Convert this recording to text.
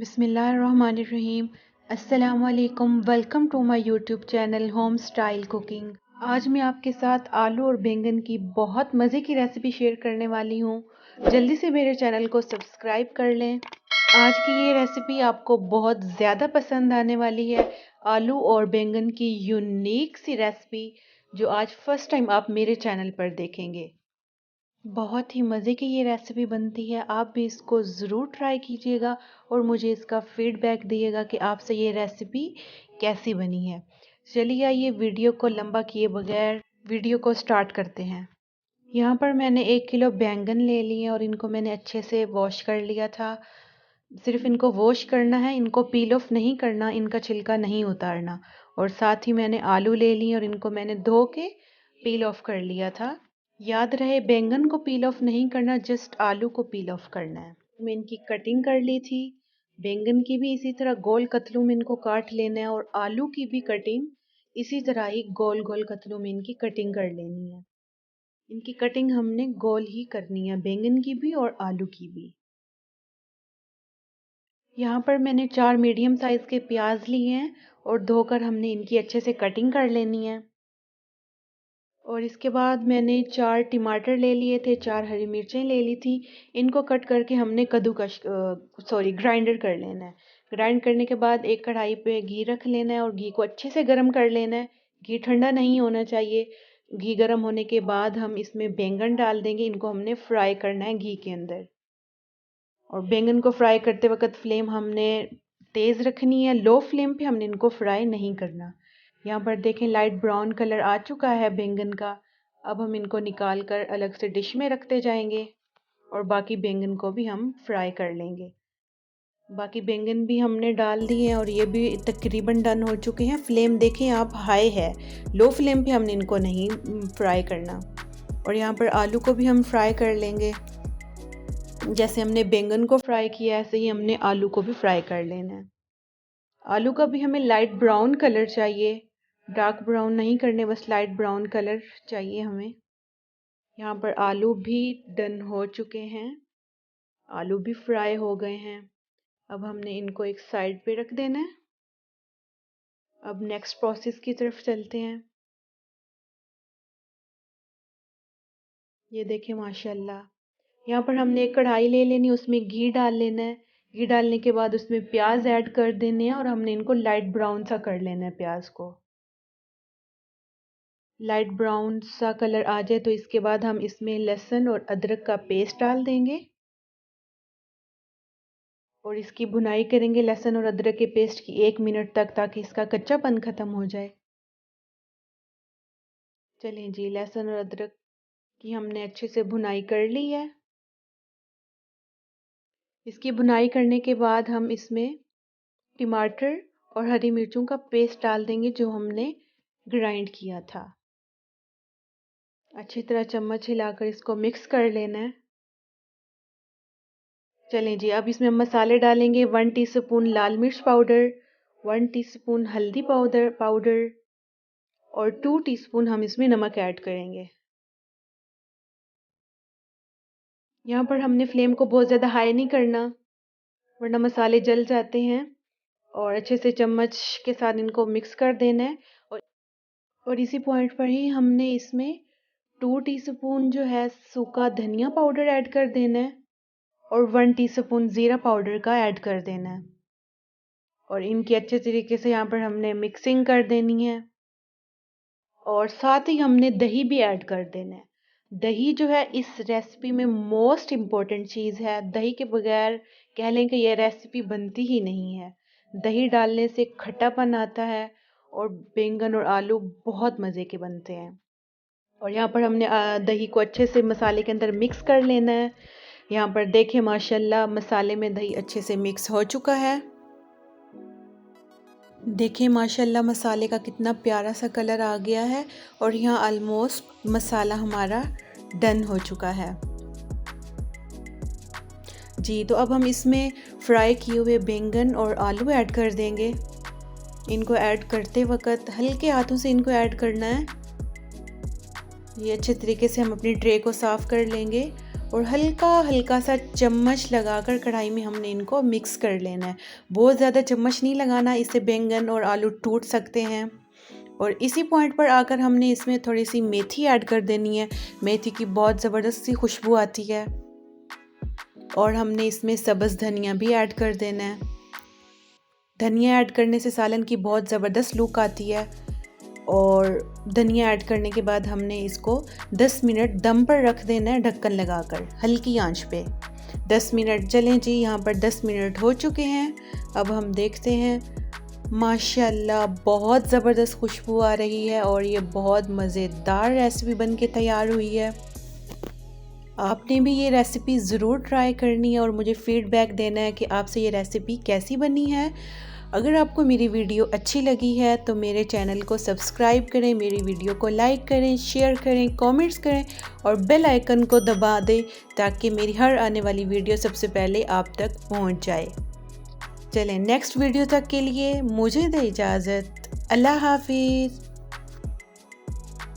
बिस्मिल्लाहिर्रहमानिर्रहीम। अस्सलाम वालेकुम। Welcome to my YouTube channel home style cooking. आज मैं आपके साथ आलू और बैंगन की बहुत मज़े की रेसिपी शेयर करने वाली हूँ। जल्दी से मेरे चैनल को सब्सक्राइब कर लें। आज की ये रेसिपी आपको बहुत ज़्यादा पसंद आने वाली है। आलू और बैंगन की यूनिक सी रेसिपी जो आज फर्स्ट टाइम आप मेरे चैनल पर देखेंगे। बहुत ही मज़े की ये रेसिपी बनती है। आप भी इसको ज़रूर ट्राई कीजिएगा और मुझे इसका फीडबैक दिएगा कि आपसे ये रेसिपी कैसी बनी है। चलिए आइए वीडियो को लंबा किए बगैर वीडियो को स्टार्ट करते हैं। यहाँ पर मैंने 1 किलो बैंगन ले लिए और इनको मैंने अच्छे से वॉश कर लिया था। सिर्फ इनको वॉश करना है, इनको पील ऑफ नहीं करना, इनका छिलका नहीं उतारना। और साथ ही मैंने आलू ले लिए और इनको मैंने धो के पील ऑफ कर लिया था। याद रहे बैंगन को पील ऑफ नहीं करना, जस्ट आलू को पील ऑफ करना है। मैं इनकी कटिंग कर ली थी। बैंगन की भी इसी तरह गोल कतलू में इनको काट लेना है और आलू की भी कटिंग इसी तरह ही गोल गोल कतलू में इनकी कटिंग कर लेनी है। इनकी कटिंग हमने गोल ही करनी है, बैंगन की भी और आलू की भी। यहाँ पर मैंने 4 मीडियम साइज़ के प्याज लिए हैं और धोकर हमने इनकी अच्छे से कटिंग कर लेनी है। और इसके बाद मैंने 4 टमाटर ले लिए थे, 4 हरी मिर्चें ले ली थी। इनको कट करके हमने ग्राइंडर कर लेना है। ग्राइंड करने के बाद एक कढ़ाई पे घी रख लेना है और घी को अच्छे से गर्म कर लेना है। घी ठंडा नहीं होना चाहिए। घी गर्म होने के बाद हम इसमें बैंगन डाल देंगे। इनको हमने फ्राई करना है घी के अंदर। और बैंगन को फ्राई करते वक्त फ्लेम हमने तेज़ रखनी है, लो फ्लेम पे हमने इनको फ्राई नहीं करना। यहाँ पर देखें लाइट ब्राउन कलर आ चुका है बैंगन का। अब हम इनको निकाल कर अलग से डिश में रखते जाएंगे और बाकी बैंगन को भी हम फ्राई कर लेंगे। बाकी बैंगन भी हमने डाल दिए हैं और ये भी तकरीबन डन हो चुके हैं। फ्लेम देखें आप हाई है, लो फ्लेम पे हमने इनको नहीं फ्राई करना। और यहाँ पर आलू को भी हम फ्राई कर लेंगे। जैसे हमने बैंगन को फ्राई किया ऐसे ही हमने आलू को भी फ्राई कर लेना है। आलू का भी हमें लाइट ब्राउन कलर चाहिए, डार्क ब्राउन नहीं करने, बस लाइट ब्राउन कलर चाहिए हमें। यहाँ पर आलू भी डन हो चुके हैं, आलू भी फ्राई हो गए हैं। अब हमने इनको एक साइड पे रख देना है। अब नेक्स्ट प्रोसेस की तरफ चलते हैं। ये देखें माशाल्लाह, यहाँ पर हमने एक कढ़ाई ले लेनी, उसमें घी डाल लेना है। घी डालने के बाद उसमें प्याज ऐड कर देने हैं और हमने इनको लाइट ब्राउन सा कर लेना है। प्याज को लाइट ब्राउन सा कलर आ जाए तो इसके बाद हम इसमें लहसुन और अदरक का पेस्ट डाल देंगे और इसकी भुनाई करेंगे लहसुन और अदरक के पेस्ट की 1 मिनट तक, ताकि इसका कच्चापन ख़त्म हो जाए। चलें जी, लहसुन और अदरक की हमने अच्छे से भुनाई कर ली है। इसकी भुनाई करने के बाद हम इसमें टमाटर और हरी मिर्चों का पेस्ट डाल देंगे जो हमने ग्राइंड किया था। अच्छी तरह चम्मच हिलाकर इसको मिक्स कर लेना है। चलें जी, अब इसमें मसाले डालेंगे। 1 टीस्पून लाल मिर्च पाउडर, 1 टीस्पून हल्दी पाउडर और 2 टीस्पून हम इसमें नमक ऐड करेंगे। यहाँ पर हमने फ्लेम को बहुत ज़्यादा हाई नहीं करना वरना मसाले जल जाते हैं। और अच्छे से चम्मच के साथ इनको मिक्स कर देना है। और इसी पॉइंट पर ही हमने इसमें 2 टीस्पून जो है सूखा धनिया पाउडर ऐड कर देना है और 1 टीस्पून ज़ीरा पाउडर का ऐड कर देना है। और इनकी अच्छे तरीके से यहाँ पर हमने मिक्सिंग कर देनी है। और साथ ही हमने दही भी ऐड कर देना है। दही जो है इस रेसिपी में मोस्ट इम्पॉर्टेंट चीज़ है। दही के बगैर कह लें कि यह रेसिपी बनती ही नहीं है। दही डालने से खट्टापन आता है और बैंगन और आलू बहुत मज़े के बनते हैं। और यहाँ पर हमने दही को अच्छे से मसाले के अंदर मिक्स कर लेना है। यहाँ पर देखें माशाल्लाह मसाले में दही अच्छे से मिक्स हो चुका है। देखें माशाल्लाह मसाले का कितना प्यारा सा कलर आ गया है और यहाँ ऑलमोस्ट मसाला हमारा डन हो चुका है जी। तो अब हम इसमें फ्राई किए हुए बैंगन और आलू ऐड कर देंगे। इनको ऐड करते वक्त हल्के हाथों से इनको ऐड करना है। ये अच्छे तरीके से हम अपनी ट्रे को साफ़ कर लेंगे और हल्का हल्का सा चम्मच लगाकर कढ़ाई में हमने इनको मिक्स कर लेना है। बहुत ज़्यादा चम्मच नहीं लगाना, इससे बैंगन और आलू टूट सकते हैं। और इसी पॉइंट पर आकर हमने इसमें थोड़ी सी मेथी ऐड कर देनी है। मेथी की बहुत ज़बरदस्त सी खुशबू आती है। और हमने इसमें सब्ज़ धनिया भी ऐड कर देना है। धनिया ऐड करने से सालन की बहुत ज़बरदस्त लुक आती है। और धनिया ऐड करने के बाद हमने इसको 10 मिनट दम पर रख देना है, ढक्कन लगाकर हल्की आंच पे। 10 मिनट चलें जी, यहाँ पर 10 मिनट हो चुके हैं। अब हम देखते हैं, माशाल्लाह बहुत ज़बरदस्त खुशबू आ रही है और ये बहुत मज़ेदार रेसिपी बन के तैयार हुई है। आपने भी ये रेसिपी ज़रूर ट्राई करनी है और मुझे फ़ीडबैक देना है कि आपसे ये रेसिपी कैसी बनी है। अगर आपको मेरी वीडियो अच्छी लगी है तो मेरे चैनल को सब्सक्राइब करें, मेरी वीडियो को लाइक करें, शेयर करें, कमेंट्स करें और बेल आइकन को दबा दें ताकि मेरी हर आने वाली वीडियो सबसे पहले आप तक पहुंच जाए। चलें नेक्स्ट वीडियो तक के लिए मुझे दें इजाज़त। अल्लाह हाफिज़।